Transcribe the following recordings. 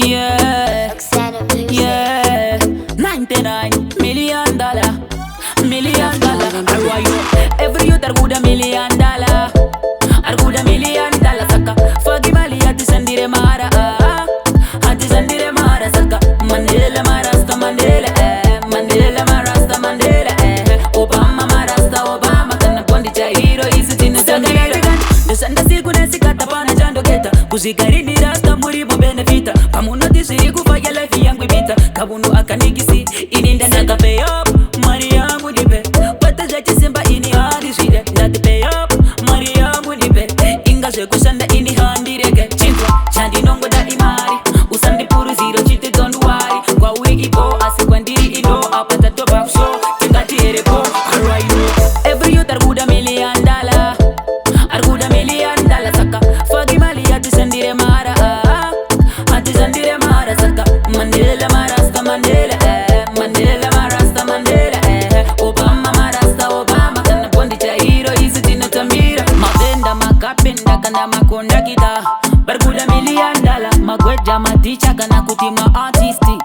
Yeah, yeah. $99 million. Million dollar. Why you? Every youth are good $1 million. Are good $1 million. Saka. Fagi mali ati sandire mara. Ati sandire mara saka. Mandela marasta Mandela. Mandela marasta Mandela. Obama marasta Obama. Kana pondi cha hero isi tina tangira. Desanda siku nesi katapana jando geta. Kuzigarini rasta muribu benefita. Pamuno disiri kufaya life yangu ibita. Kabunu akanigisi ininda nanga pay up. Mariamu dibe. Wata jachi simba ini hadi shide. Nati pay up. Mariamu dibe. Inga se kusanda ini handi rege. Chintwa chandi nongo da imari. Usandi puru zero chite don't worry. Kwa wiki po asi kwa ndiri ino. Apata toba kusho. Chinga tiere po. Alright no. Every youth are good $1 million. Are good $1 million. Saka. Fagi mali ati sandire mara. Ati sandire mara saka. Mandela marasta Mandela. Mandela marasta Mandela. Obama marasta Obama. Kana pondi cha hero isi tina tambira. Mavenda makapenda kana makonda kita. Barguda $1 million. Magweja maticha kana kutima artisti.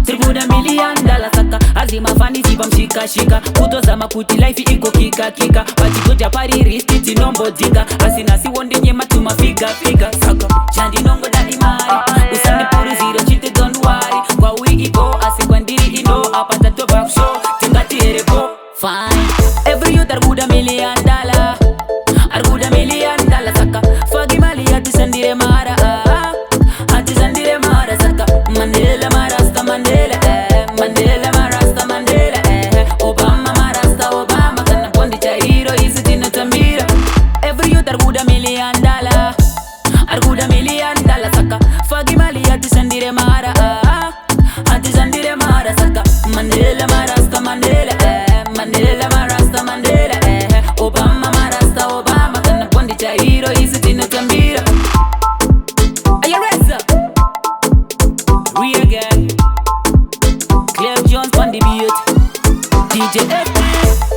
Triguda $1 million. Saka. Azima fani ziba mshika shika. Kutoza makuti life iko kika kika. Batikuja pari risti tinombo diga. Asina si wonde nyema tuma figa figa. Saka. Chandi nongo da imari. Usandi puru zero chite don't worry. Kwa wiki po asi kwa ndiri ino. Apata toba kusho. Tingati ere po. Fine. Every youth are good $1 million. Are good $1 million. Saka. Fagi mali ati sandire mara. Ati sandire mara saka. Mandela marasta Mandela. Mandela marasta Mandela. Obama marasta Obama. Kana pondi cha hero isi tina tambira. Every youth are good $1 million. Are good $1 million. Saka. Fagi mali ati sandire mara. Ati sandire mara saka. Mandela marasta Mandela. Mandela marasta Mandela. Obama marasta Obama. Kana pondi cha hero isi tina tambira. Are you ready, sir? We again. Clef Jones on the beat. DJ FP.